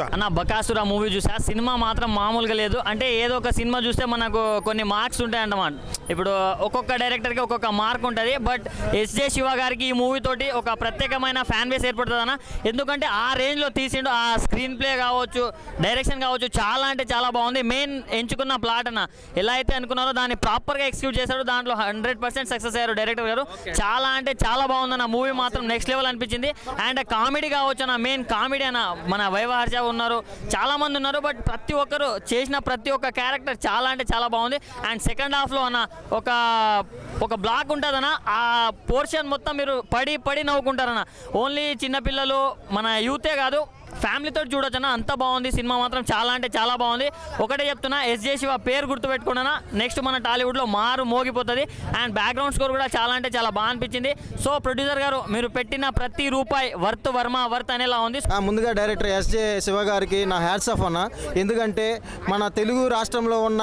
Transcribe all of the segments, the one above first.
అన్న బకాసుర మూవీ చూసా. సినిమా మాత్రం మామూలుగా లేదు. అంటే ఏదో ఒక సినిమా చూస్తే మనకు కొన్ని మార్క్స్ ఉంటాయన్నమాట. ఇప్పుడు ఒక్కొక్క డైరెక్టర్కి ఒక్కొక్క మార్క్ ఉంటుంది. బట్ ఎస్జే శివ గారికి ఈ మూవీ తోటి ఒక ప్రత్యేకమైన ఫ్యాన్ బేస్ ఏర్పడుతుంది అన్న. ఎందుకంటే ఆ రేంజ్లో తీసిండు. ఆ స్క్రీన్ ప్లే కావచ్చు, డైరెక్షన్ కావచ్చు, చాలా అంటే చాలా బాగుంది. మెయిన్ ఎంచుకున్న ప్లాట్ అన్న ఎలా అయితే అనుకున్నారో దాన్ని ప్రాపర్గా ఎగ్జిక్యూట్ చేశాడు. దాంట్లో 100% సక్సెస్ అయ్యారు డైరెక్టర్ గారు. చాలా అంటే చాలా బాగుందన్న. మూవీ మాత్రం నెక్స్ట్ లెవెల్ అనిపించింది. అండ్ కామెడీ కావచ్చు అన్న, మెయిన్ కామెడీ అన్న. మన వైవహర్ష ఉన్నారు, చాలా మంది ఉన్నారు. బట్ ప్రతి ఒక్కరు చేసిన ప్రతి ఒక్క క్యారెక్టర్ చాలా అంటే చాలా బాగుంది. అండ్ సెకండ్ హాఫ్లో అన్న ఒక బ్లాక్ ఉంటుందన్న. ఆ పోర్షన్ మొత్తం మీరు పడి నవ్వుకుంటారన్న. ఓన్లీ చిన్నపిల్లలు, మన యూతే కాదు, ఫ్యామిలీతో చూడొచ్చన్న. అంత బాగుంది సినిమా మాత్రం. చాలా అంటే చాలా బాగుంది. ఒకటే చెప్తున్నా, ఎస్జే శివ పేరు గుర్తుపెట్టుకున్నా. నెక్స్ట్ మన టాలీవుడ్లో మారు మోగిపోతుంది. అండ్ బ్యాక్గ్రౌండ్ స్కోర్ కూడా చాలా అంటే చాలా బాగా అనిపించింది. సో ప్రొడ్యూసర్ గారు, మీరు పెట్టిన ప్రతి రూపాయి వర్త్ వర్త్ అనేలా ఉంది. ముందుగా డైరెక్టర్ ఎస్జే శివ గారికి నా హ్యాట్స్ ఆఫ్ అన్న. ఎందుకంటే మన తెలుగు రాష్ట్రంలో ఉన్న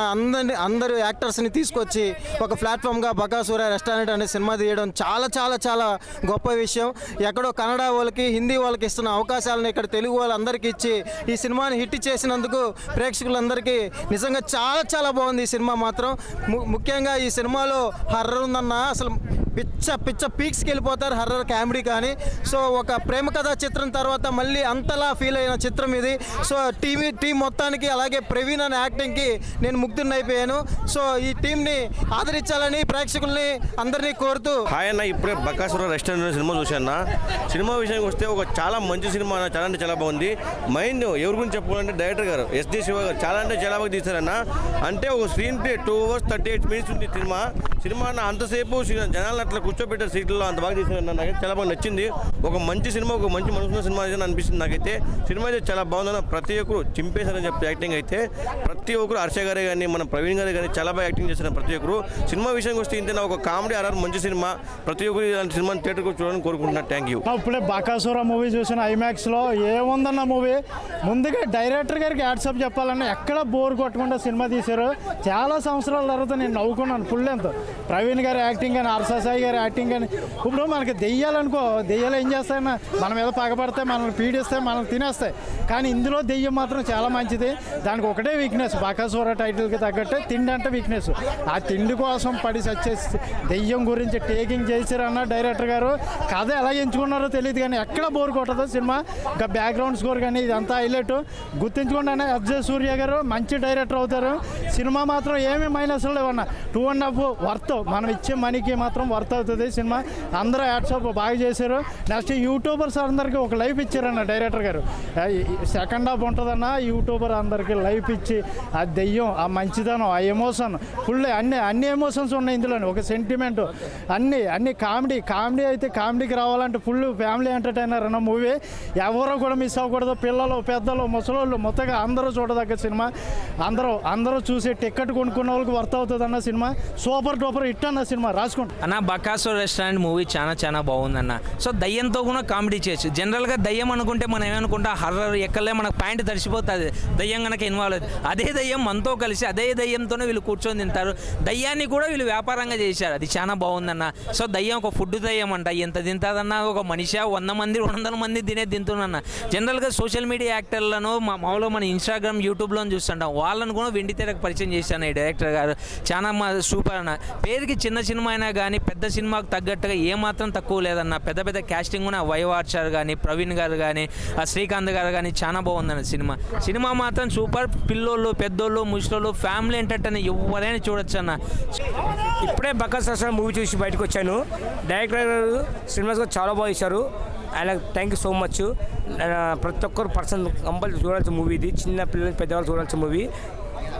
అందరు యాక్టర్స్ని తీసుకొచ్చి ఒక ప్లాట్ఫామ్గా బకాసుర రెస్టారెంట్ అనే సినిమా తీయడం చాలా చాలా చాలా గొప్ప విషయం. ఎక్కడో కన్నడ వాళ్ళకి, హిందీ వాళ్ళకి ఇస్తున్న అవకాశాలను ఇక్కడ తెలుగు వాళ్ళందరికీ ఇచ్చి ఈ సినిమాని హిట్ చేసినందుకు ప్రేక్షకులందరికీ నిజంగా చాలా చాలా బాగుంది ఈ సినిమా మాత్రం. ముఖ్యంగా ఈ సినిమాలో హర్రర్ ఉందన్న. అసలు పిచ్చ పీక్స్కి వెళ్ళిపోతారు హర్రర్ కామెడీ కానీ. సో ఒక ప్రేమ కథా చిత్రం తర్వాత మళ్ళీ అంతలా ఫీల్ అయిన చిత్రం ఇది. సో టీం మొత్తానికి, అలాగే ప్రవీణ్ అనే యాక్టింగ్కి నేను ముగ్ధుని అయిపోయాను. సో ఈ టీంని ఆదరించాలని ప్రేక్షకుల్ని అందరినీ కోరుతూ. హాయ్ అన్న, ఇప్పుడే బకాసుర రెస్టారెంట్ సినిమా చూశాను. సినిమా విషయానికి వస్తే ఒక చాలా మంచి సినిమా అన్న. చాలా అంటే చాలా బాగుంది. మైండ్ ఎవరి గురించి చెప్పుకోవాలంటే డైరెక్టర్ గారు ఎస్జే శివ గారు చాలా అంటే చాలా బాగా తీశారన్న. అంటే ఒక స్క్రీన్ ప్లే 2 hours 38 minutes ఉంది సినిమా అన్న. అంతసేపు జనాలను అట్లా కూర్చోబెట్టారు సీట్లలో, అంత బాగా తీశారన్న. నాకైతే చాలా బాగా నచ్చింది. ఒక మంచి సినిమా, ఒక మంచి మనసున్న సినిమా అయితే అనిపిస్తుంది నాకైతే. సినిమా అయితే చాలా బాగుందన్న. ప్రతి ఒక్కరు చింపేశారని చెప్పి యాక్టింగ్ అయితే ప్రతి ఒక్కరు, హర్ష గారే కానీ, మన ప్రవీణ్ గారే కానీ చాలా బాగా యాక్టింగ్ చేశారు ప్రతి ఒక్కరు. సినిమా విషయానికి వస్తే ఇంతే, ఒక కామెడీ హర్రర్ మంచి సినిమా. ప్రతి ఒక్కరు ఇలాంటి సినిమాని థియేటర్కి చూడాలని కోరుకుంటున్నాను. Thank you. ఇప్పుడే బకాసుర మూవీ చూసిన ఐమాక్స్లో. ఏముందన్న మూవీ. ముందుగా డైరెక్టర్ గారికి యాడ్సప్ చెప్పాలన్నా, ఎక్కడ బోర్ కొట్టకుండా సినిమా తీశారు. చాలా సంవత్సరాల తర్వాత నేను నవ్వుకున్నాను ఫుల్ లెంత్. ప్రవీణ్ గారి యాక్టింగ్ కానీ, హర్షసాయి గారి యాక్టింగ్ కానీ. ఇప్పుడు మనకి దెయ్యాలనుకో, దెయ్యాలు ఏం చేస్తాయన్నా, మన మీద పగబడతాయి, మనల్ని పీడిస్తాయి, మనల్ని తినేస్తాయి. కానీ ఇందులో దెయ్యం మాత్రం చాలా మంచిది. దానికి ఒకటే వీక్నెస్, బకాసుర టైటిల్కి తగ్గట్టే తిండి అంటే వీక్నెస్. ఆ తిండి కోసం పడి సచ్చేసి దెయ్యం గురించి టేకింగ్ చేశారన్న డైరెక్టర్ గారు. కథ ఎలా ఎంచుకున్నారో తెలియదు కానీ ఎక్కడ బోర్ కొట్టదు సినిమా. ఇంకా బ్యాక్గ్రౌండ్ స్కోర్ కానీ ఇదంతా హైలైట్. గుర్తుంచుకోండి, ఎస్జే సూర్య గారు మంచి డైరెక్టర్ అవుతారు. సినిమా మాత్రం ఏమీ మైనస్ లేవన్న. 2.5 వర్త్, మనం ఇచ్చే మనీకి మాత్రం వర్త్ అవుతుంది సినిమా. అందరూ యాడ్సప్ బాగా చేశారు. నెక్స్ట్ యూట్యూబర్స్ అందరికీ ఒక లైఫ్ ఇచ్చారన్న డైరెక్టర్ గారు. సెకండ్ హాఫ్ ఉంటుందన్న, యూట్యూబర్ అందరికీ లైఫ్ ఇచ్చి ఆ దెయ్యం, ఆ మంచిదనం, ఆ ఎమోషన్ ఫుల్ అన్ని ఎమోషన్స్ ఉన్నాయి ఇందులోనే. ఒక సెంటిమెంట్, అన్ని కామెడీ అయితే కామెడీకి రావాలంటే ఫుల్ ఫ్యామిలీ ఎంటర్టైనర్ అన్న మూవీ. ఎవరో కూడా మిస్ అవ్వకూడదు. పిల్లలు, పెద్దలు, ముసలోళ్ళు మొత్తగా అందరూ చూడదగ్గ సినిమా. అందరూ చూసి టికెట్ కొనుక్కున్న వాళ్ళకి వర్త్ అవుతుంది అన్న సినిమా. సూపర్ డూపర్ హిట్ అన్న సినిమా. రాసుకోండి అన్న. బకాసుర రెస్టారెంట్ మూవీ చాలా బాగుందన్న. సో దయ్యంతో కూడా కామెడీ చేయొచ్చు. జనరల్గా దయ్యం అనుకుంటే మనం ఏమనుకుంటా, హర్రర్ ఎక్కలే మనకు పాయింట్ తడిసిపోతుంది దయ్యం కనుక ఇన్వాల్వ్ అవుతుంది. అదే దయ్యం మనతో కలిసి అదే దయ్యంతోనే వీళ్ళు కూర్చొని తింటారు. దయ్యాన్ని కూడా వీళ్ళు వ్యాపారంగా చేశారు. అది చాలా బాగుందన్న. సో దయ్యం ఒక ఫుడ్ దయ్యం అంట. ఎంత తింటుందన్న, ఒక మనిషి 100 మంది 200 మంది తింటున్నా. జనరల్గా సోషల్ మీడియా యాక్టర్లను మామూలుగా మన ఇన్స్టాగ్రామ్, యూట్యూబ్లో చూస్తుంటాం. వాళ్ళను కూడా వెండి తెరకు పరిచయం చేశాను ఈ డైరెక్టర్ గారు. చాలా సూపర్ అన్న. పేరుకి చిన్న సినిమా అయినా కానీ పెద్ద సినిమాకు తగ్గట్టుగా ఏమాత్రం తక్కువ లేదన్న. పెద్ద క్యాస్టింగ్ కూడా వైవహర్ష కానీ, ప్రవీణ్ గారు కానీ, శ్రీకాంత్ గారు కానీ చాలా బాగుందన్న సినిమా మాత్రం సూపర్. పిల్లోళ్ళు, పెద్దోళ్ళు, ముసలోళ్ళు, ఫ్యామిలీ ఎంటర్టైన్ ఎవరైనా చూడొచ్చు అన్న. ఇప్పుడే బకాసుర మూవీ చూసి బయటకు వచ్చాను. డైరెక్టర్ గారు సినిమాస్ చాలా బాగా ఇచ్చారు. ఆయన థ్యాంక్ యూ సో మచ్. ప్రతి ఒక్కరు పర్సన్ కంపల్సరీ చూడాల్సిన మూవీ ఇది. చిన్న పిల్లలు, పెద్దవాళ్ళు చూడాల్సిన movie.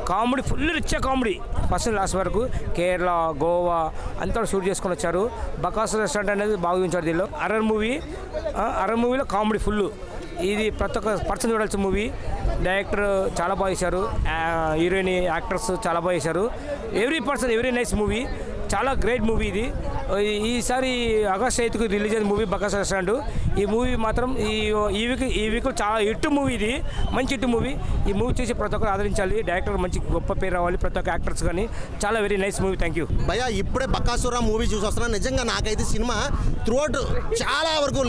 Comedy full rich comedy first last వరకు. కేరళ, గోవా అంతా షూట్ చేసుకొని వచ్చారు. బకాసుర రెస్టారెంట్ అనేది బాగా చూపించారు దీనిలో. హర్రర్ మూవీలో కామెడీ ఫుల్. ఇది ప్రతి ఒక్క పర్సన్ చూడాల్సిన మూవీ. డైరెక్టర్ చాలా బాగా చేశారు. హీరోయిన్, యాక్టర్స్ చాలా బాగా చేశారు. Every nice movie. చాలా గ్రేట్ మూవీ ఇది. ఈసారి ఆగస్ట్ 8కు రిలీజ్ అయిన మూవీ బకాసుర రెస్టారెంట్. ఈ మూవీ మాత్రం ఈ వీక్ చాలా హిట్ మూవీ, ఇది మంచి హిట్ మూవీ. ఈ మూవీ చూసి ప్రతి ఒక్కరు ఆదరించాలి. డైరెక్టర్ మంచి గొప్ప పేరు రావాలి, ప్రతి ఒక్క యాక్టర్స్ కానీ. చాలా very nice movie. Thank you భయ్యా. ఇప్పుడే బకాసుర మూవీ చూసి వస్తున్నాను. నిజంగా నాకైతే సినిమా త్రూఅవుట్ చాలా వరకు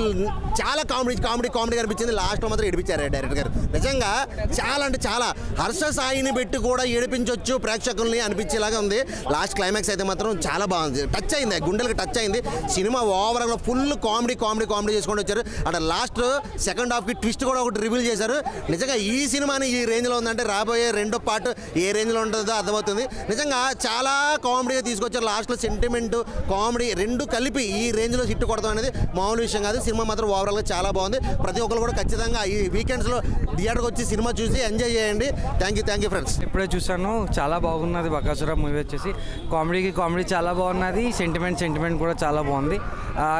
చాలా కామెడీ అనిపించింది. లాస్ట్లో మాత్రం ఏడిపించారు డైరెక్టర్ గారు. నిజంగా చాలా అంటే చాలా హర్ష సాయిని పెట్టి కూడా ఏడిపించవచ్చు ప్రేక్షకుల్ని అనిపించేలాగా ఉంది. లాస్ట్ క్లైమాక్స్ అయితే మాత్రం చాలా బాగుంది. టచ్ అయింది, గుండెలకు టచ్ అయింది. సినిమా ఓవరాల్గా ఫుల్ కామెడీ చేసుకొని వచ్చారు. అక్కడ లాస్ట్ సెకండ్ హాఫ్కి ట్విస్ట్ కూడా ఒకటి రివీల్ చేశారు. నిజంగా ఈ సినిమాని ఈ రేంజ్లో ఉందంటే రాబోయే రెండో పార్ట్ ఏ రేంజ్లో ఉంటుందో అర్థమవుతుంది. నిజంగా చాలా కామెడీగా తీసుకొచ్చారు. లాస్ట్లో సెంటిమెంట్ కామెడీ రెండు కలిపి ఈ రేంజ్లో హిట్ కొడతాం అనేది మామూలు విషయం కాదు. సినిమా మాత్రం ఓవరాల్గా చాలా బాగుంది. ప్రతి ఒక్కరు కూడా ఖచ్చితంగా ఈ వీకెండ్స్లో థియేటర్కి వచ్చి సినిమా చూసి ఎంజాయ్ చేయండి. Thank you friends. ఇప్పుడే చూసాను, చాలా బాగున్నది బకాసుర మూవీ వచ్చేసి. కామెడీ చాలా బాగున్నది. సెంటిమెంట్ కూడా చాలా బాగుంది.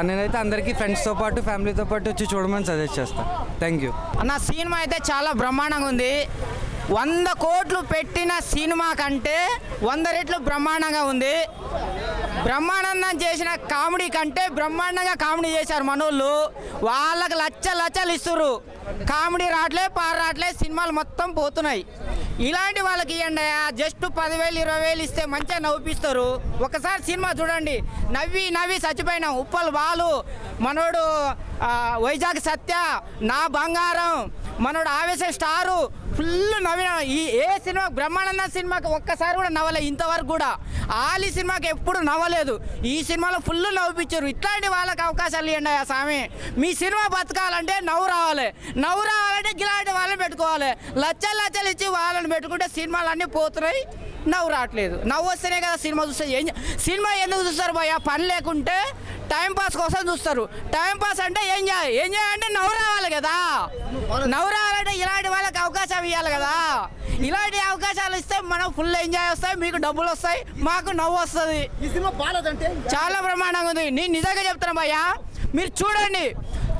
నేనైతే అందరికీ ఫ్రెండ్స్తో పాటు ఫ్యామిలీతో పాటు వచ్చి చూడమని సజెస్ట్ చేస్తాను. థ్యాంక్ యూ అన్న. సినిమా అయితే చాలా బ్రహ్మాండంగా ఉంది. 100 కోట్లు పెట్టిన సినిమా కంటే 100 రెట్లు బ్రహ్మాండంగా ఉంది. బ్రహ్మానందం చేసిన కామెడీ కంటే బ్రహ్మాండంగా కామెడీ చేశారు మనోళ్ళు. వాళ్ళకి లచ్చలు ఇస్తుర్రు. కామెడీ రావట్లే సినిమాలు మొత్తం పోతున్నాయి. ఇలాంటి వాళ్ళకి ఇవ్వండి. జస్ట్ 10,000 20,000 ఇస్తే మంచిగా నవ్విస్తారు. ఒకసారి సినిమా చూడండి. నవ్వి చచ్చిపోయినాం. ఉప్పల్ బాలు, మనోడు వైజాగ్ సత్య, నా బంగారం, మనోడు ఆవేశ స్టారు, ఫుల్ నవ్విన. ఏ సినిమా బ్రహ్మానందం సినిమాకి ఒక్కసారి కూడా నవ్వలేదు ఇంతవరకు కూడా. ఆలి సినిమాకి ఎప్పుడు నవ్వలేదు. ఈ సినిమాలో ఫుల్ నవ్విపించారు. ఇట్లాంటి వాళ్ళకి అవకాశాలు ఇవ్వండి స్వామి. మీ సినిమా బతకాలంటే నవ్వు రావాలంటే ఇలాంటి వాళ్ళని పెట్టుకోవాలి. లచ్చలు ఇచ్చి వాళ్ళని పెట్టుకుంటే సినిమాలు అన్నీ పోతున్నాయి. నవ్వు రావట్లేదు. నవ్వు వస్తేనే కదా సినిమా చూస్తే. సినిమా ఎందుకు చూస్తారు భయ్యా? పని లేకుంటే టైంపాస్ కోసం చూస్తారు. టైంపాస్ అంటే ఎంజాయ్ అంటే నవ్వు రావాలి కదా. నవ్వు రావాలంటే ఇలాంటి వాళ్ళకి అవకాశం ఇవ్వాలి కదా. ఇలాంటి అవకాశాలు ఇస్తే మనం ఫుల్ ఎంజాయ్ వస్తాయి, మీకు డబ్బులు వస్తాయి, మాకు నవ్వు వస్తుంది. ఈ సినిమా బాగాలేదంటే చాలా బ్రహ్మాండంగా ఉంది. నేను నిజంగా చెప్తాను భయ్యా, మీరు చూడండి.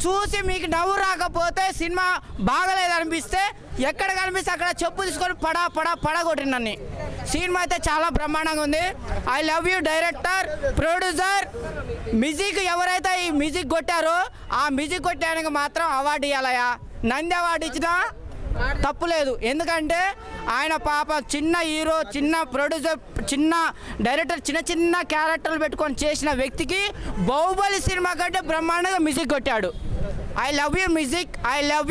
చూసి మీకు నవ్వు రాకపోతే, సినిమా బాగలేదు అనిపిస్తే, ఎక్కడ కనిపిస్తే అక్కడ చెప్పు తీసుకొని పడగొట్టిన నన్ను. సినిమా అయితే చాలా బ్రహ్మాండంగా ఉంది. I love you director, producer, music. ఎవరైతే ఈ మ్యూజిక్ కొట్టారో ఆ మ్యూజిక్ కొట్టానికి మాత్రం అవార్డు ఇవ్వాలయా. నంది అవార్డు ఇచ్చినా తప్పులేదు. ఎందుకంటే ఆయన పాప చిన్న హీరో, చిన్న ప్రొడ్యూసర్, చిన్న డైరెక్టర్, చిన్న క్యారెక్టర్లు పెట్టుకొని చేసిన వ్యక్తికి బాహుబలి సినిమా కంటే బ్రహ్మాండంగా మ్యూజిక్ కొట్టాడు. I love you music, I love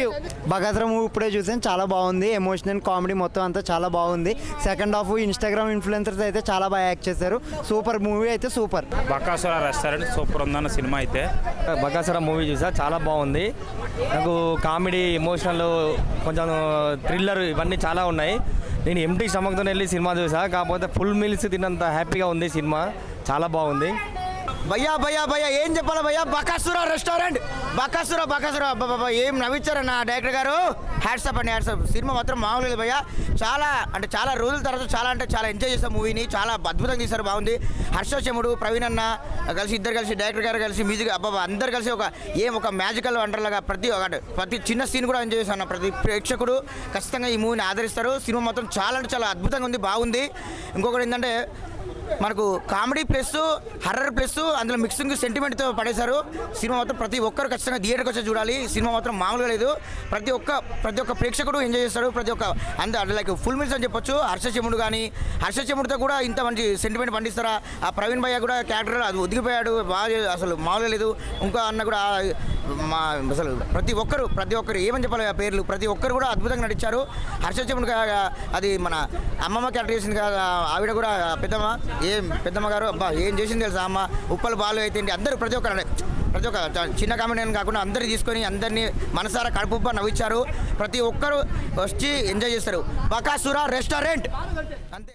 you. Bakasura movie ఇప్పుడే చూసాను, చాలా బాగుంది. ఎమోషనల్ కామెడీ మొత్తం అంతా చాలా బాగుంది. సెకండ్ హాఫ్ ఇన్స్టాగ్రామ్ ఇన్ఫ్లుయెన్సర్స్ అయితే చాలా బాగా యాక్ట్ చేశారు. సూపర్ మూవీ అయితే సూపర్. బకాసుర రెస్టారెంట్ సూపర్ ఉందన్న సినిమా అయితే. బకాసుర మూవీ చూసా, చాలా బాగుంది. నాకు కామెడీ, ఎమోషనల్, కొంచెం థ్రిల్లర్ ఇవన్నీ చాలా ఉన్నాయి. నేను ఎంటీ స్టమక్తో వెళ్ళి సినిమా చూసా. కాకపోతే ఫుల్ మీల్స్ తిన్నంత హ్యాపీగా ఉంది సినిమా. చాలా బాగుంది. భయ్యా ఏం చెప్పాలి భయ్యా? బకాసుర రెస్టారెంట్, బకాసుర ఏం నవ్వించారన్న డైరెక్టర్ గారు. హ్యాట్సప్ అండి, హ్యాట్సప్. సినిమా మాత్రం మామూలు లేదు భయ్యా. చాలా రోజుల తర్వాత చాలా ఎంజాయ్ చేస్తాం మూవీని. చాలా అద్భుతంగా తీశారు, బాగుంది. హర్షచెముడు, ప్రవీణ్ అన్న ఇద్దరు కలిసి డైరెక్టర్ గారు కలిసి మ్యూజిక్ అందరు కలిసి ఒక మ్యాజికల్ వండర్లాగా ప్రతి చిన్న సీన్ కూడా ఎంజాయ్ చేస్తాను. ప్రతి ప్రేక్షకుడు ఖచ్చితంగా ఈ మూవీని ఆదరిస్తారు. సినిమా మాత్రం చాలా అద్భుతంగా ఉంది, బాగుంది. ఇంకొకటి ఏంటంటే మనకు కామెడీ ప్లస్ హర్రర్ ప్లస్ అందులో మిక్సింగ్ సెంటిమెంట్తో పడేశారు. సినిమా మాత్రం ప్రతి ఒక్కరు ఖచ్చితంగా థియేటర్కి వచ్చి చూడాలి. సినిమా మాత్రం మామూలుగా లేదు. ప్రతి ఒక్క ప్రేక్షకుడు ఎంజాయ్ చేస్తాడు. లైక్ ఫుల్ మీల్స్ అని చెప్పొచ్చు. హర్షచెముడితో కూడా ఇంత మంచి సెంటిమెంట్ పండిస్తారా? ఆ ప్రవీణ్ భయ్య కూడా క్యారెక్టర్ అది ఒదిగిపోయాడు, బాగా అసలు మామూలుగా లేదు. ఇంకో అన్న కూడా అసలు ప్రతి ఒక్కరు ఏమని చెప్పాలి ఆ పేర్లు, ప్రతి ఒక్కరు కూడా అద్భుతంగా నటించారు. హర్షచెముడు అది మన అమ్మమ్మ క్యారెక్టర్ చేసింది కదా, ఆవిడ కూడా పెద్దమ్మ గారు ఏం చేసింది తెలుసా అమ్మ. ఉప్పల్ బాలు అయితే అందరూ ప్రతి ఒక్క చిన్న కామెడీ కాకుండా అందరినీ తీసుకొని అందరినీ మనసారా కడుపుబ్బ నవ్వించారు. ప్రతి ఒక్కరు వచ్చి ఎంజాయ్ చేస్తారు. బకాసుర రెస్టారెంట్ అంతే.